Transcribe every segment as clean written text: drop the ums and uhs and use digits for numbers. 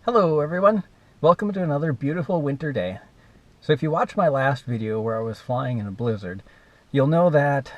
Hello everyone, welcome to another beautiful winter day. So if you watched my last video where I was flying in a blizzard, you'll know that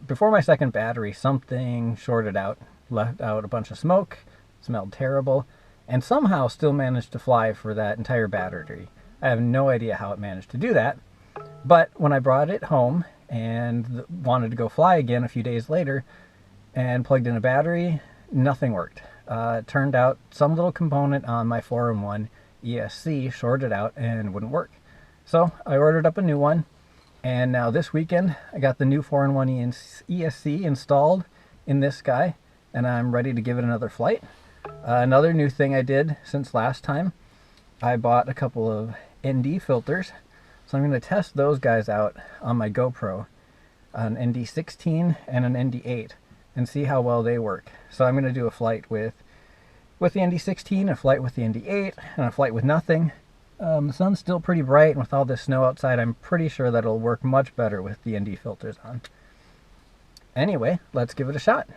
before my second battery, something shorted out, left out a bunch of smoke, smelled terrible, and somehow still managed to fly for that entire battery. I have no idea how it managed to do that, but when I brought it home and wanted to go fly again a few days later and plugged in a battery, nothing worked. It turned out some little component on my 4-in-1 ESC shorted out and wouldn't work. So I ordered up a new one, and now this weekend I got the new 4-in-1 ESC installed in this guy, and I'm ready to give it another flight. Another new thing I did since last time, I bought a couple of ND filters, so I'm going to test those guys out on my GoPro, an ND16 and an ND8, and see how well they work. So I'm going to do a flight with the ND16, a flight with the ND8, and a flight with nothing. The sun's still pretty bright, and with all this snow outside, I'm pretty sure that it'll work much better with the ND filters on. Anyway, let's give it a shot.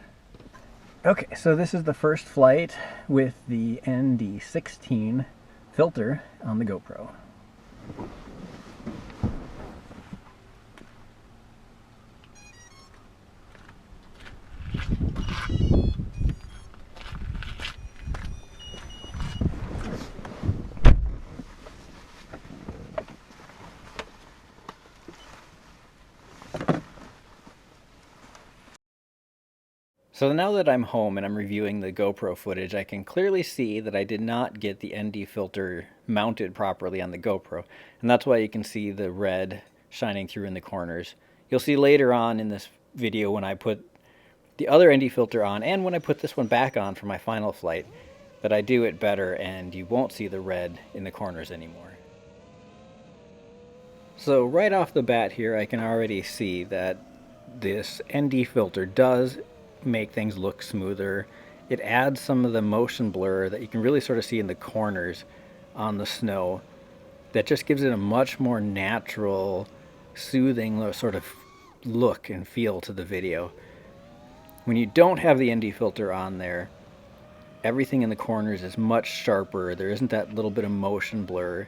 Okay, so this is the first flight with the ND16 filter on the GoPro. So now that I'm home and I'm reviewing the GoPro footage, I can clearly see that I did not get the ND filter mounted properly on the GoPro. And that's why you can see the red shining through in the corners. You'll see later on in this video when I put the other ND filter on and when I put this one back on for my final flight that I do it better and you won't see the red in the corners anymore. So right off the bat here I can already see that this ND filter does make things look smoother. It adds some of the motion blur that you can really sort of see in the corners on the snow. That just gives it a much more natural, soothing sort of look and feel to the video. When you don't have the ND filter on there, everything in the corners is much sharper. There isn't that little bit of motion blur,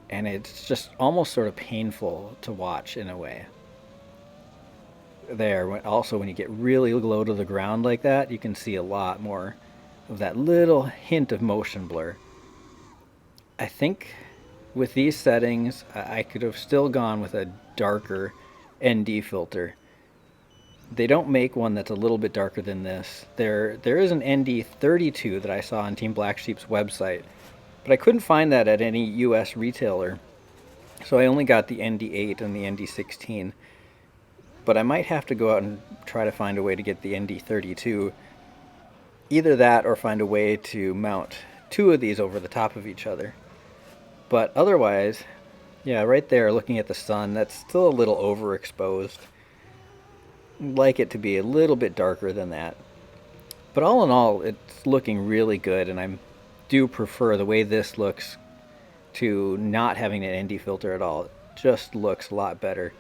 and it's just almost sort of painful to watch in a way. Also, when you get really low to the ground like that, you can see a lot more of that little hint of motion blur. I think with these settings, I could have still gone with a darker ND filter. They don't make one that's a little bit darker than this. There is an ND32 that I saw on Team Black Sheep's website, but I couldn't find that at any US retailer. So I only got the ND8 and the ND16. But I might have to go out and try to find a way to get the ND32. Either that or find a way to mount two of these over the top of each other. But otherwise, yeah, right there looking at the sun, that's still a little overexposed. I'd like it to be a little bit darker than that. But all in all, it's looking really good, and I do prefer the way this looks to not having an ND filter at all. It just looks a lot better.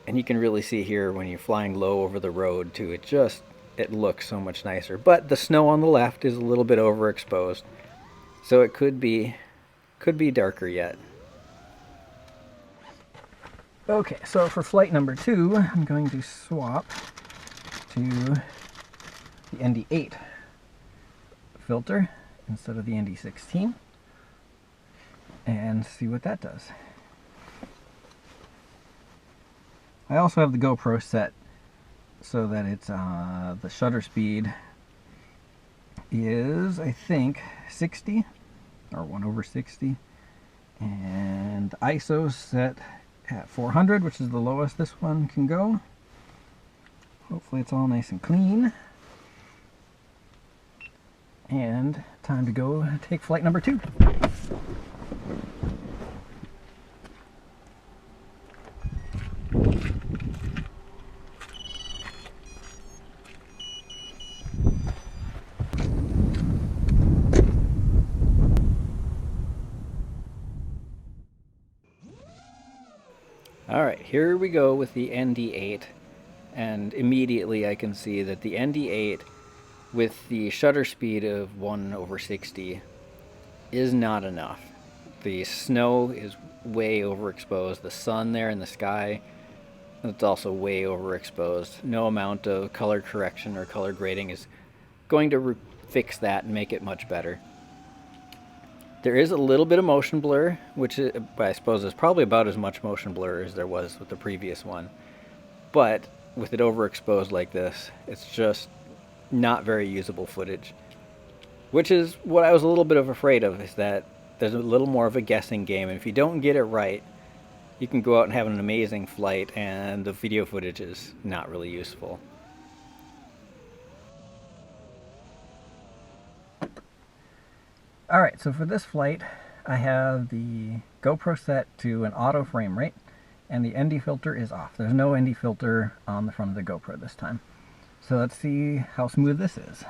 And you can really see here when you're flying low over the road too, it looks so much nicer. But the snow on the left is a little bit overexposed, so it could be darker yet. Okay, so for flight number 2, I'm going to swap to the ND8 filter instead of the ND16 and see what that does. I also have the GoPro set so that it's the shutter speed is, I think, 60 or 1/60, and ISO set at 400, which is the lowest this one can go. Hopefully it's all nice and clean. And time to go take flight number 2. Alright, here we go with the ND8, and immediately I can see that the ND8 with the shutter speed of 1/60 is not enough. The snow is way overexposed. The sun there in the sky, it's also way overexposed. No amount of color correction or color grading is going to fix that and make it much better. There is a little bit of motion blur, which I suppose is probably about as much motion blur as there was with the previous one. But with it overexposed like this, it's just not very usable footage. Which is what I was a little bit afraid of, is that there's a little more of a guessing game, and if you don't get it right, you can go out and have an amazing flight and the video footage is not really useful. Alright, so for this flight, I have the GoPro set to an auto frame rate, and the ND filter is off. There's no ND filter on the front of the GoPro this time. So let's see how smooth this is.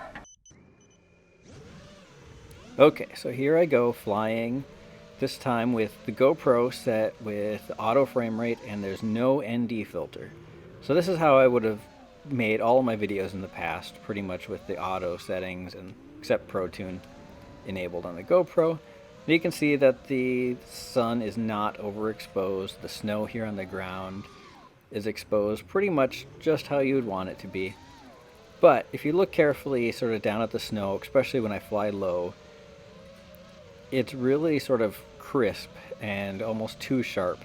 Okay, so here I go flying, this time with the GoPro set with auto frame rate, and there's no ND filter. So this is how I would have made all of my videos in the past, pretty much with the auto settings, and except ProTune enabled on the GoPro. And you can see that the sun is not overexposed. The snow here on the ground is exposed pretty much just how you would want it to be. But if you look carefully sort of down at the snow, especially when I fly low, it's really sort of crisp and almost too sharp,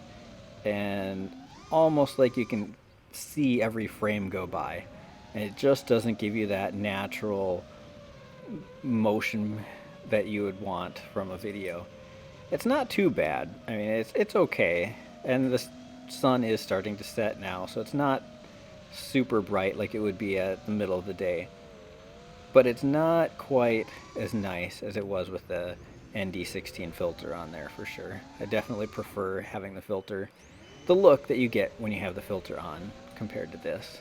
and almost like you can see every frame go by, and it just doesn't give you that natural motion that you would want from a video. It's not too bad. I mean, it's okay, and the sun is starting to set now, so it's not super bright like it would be at the middle of the day, but it's not quite as nice as it was with the ND16 filter on there for sure. I definitely prefer having the filter, the look that you get when you have the filter on compared to this.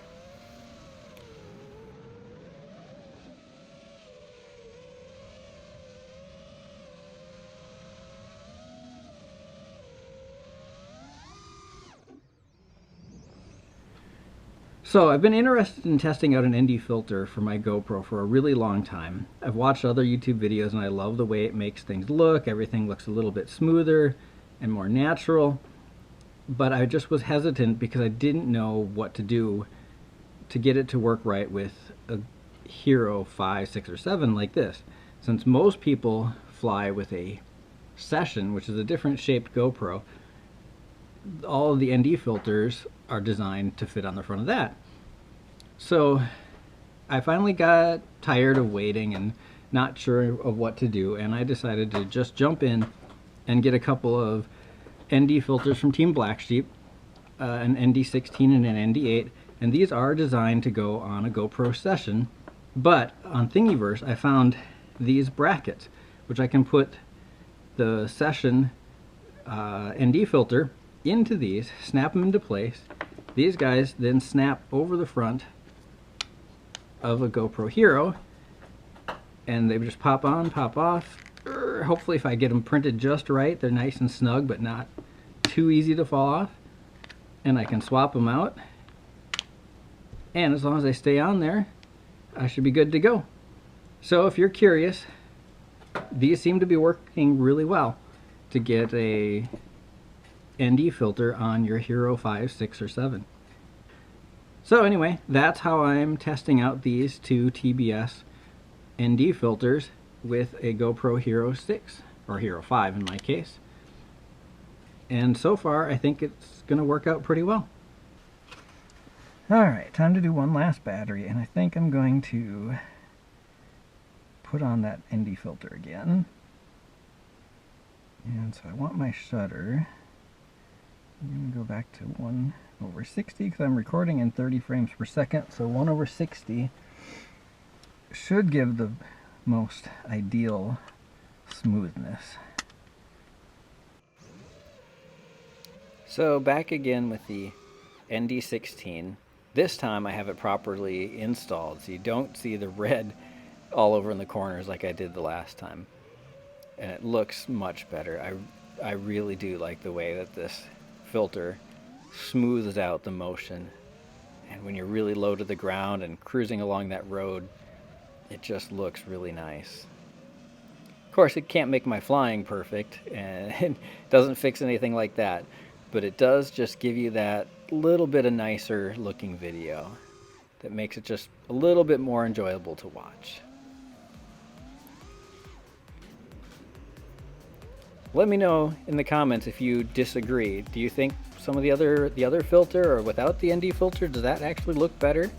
So I've been interested in testing out an ND filter for my GoPro for a really long time. I've watched other YouTube videos and I love the way it makes things look. Everything looks a little bit smoother and more natural. But I just was hesitant because I didn't know what to do to get it to work right with a Hero 5, 6, or 7 like this. Since most people fly with a Session, which is a different shaped GoPro, all of the ND filters are designed to fit on the front of that. So I finally got tired of waiting and not sure of what to do, and I decided to just jump in and get a couple of ND filters from Team Black Sheep, an ND16 and an ND8, and these are designed to go on a GoPro Session. But on Thingiverse I found these brackets, which I can put the Session ND filter into these, snap them into place. These guys then snap over the front of a GoPro Hero, and they just pop on, pop off. Hopefully if I get them printed just right, they're nice and snug but not too easy to fall off. And I can swap them out, and as long as they stay on there, I should be good to go. So if you're curious, these seem to be working really well to get a ND filter on your Hero 5, 6, or 7. So anyway, that's how I'm testing out these two TBS ND filters with a GoPro Hero 6, or Hero 5 in my case. And so far, I think it's going to work out pretty well. Alright, time to do one last battery, and I think I'm going to put on that ND filter again. And so I want my shutter. I'm going to go back to 1/60 because I'm recording in 30 frames per second, so 1/60 should give the most ideal smoothness. So back again with the ND16. This time I have it properly installed, so you don't see the red all over in the corners like I did the last time. And it looks much better. I really do like the way that this filter smooths out the motion, and when you're really low to the ground and cruising along that road, it just looks really nice. Of course, it can't make my flying perfect, and it doesn't fix anything like that, but it does just give you that little bit of nicer looking video that makes it just a little bit more enjoyable to watch. Let me know in the comments if you disagree. Do you think some of the other filter, or without the ND filter, does that actually look better?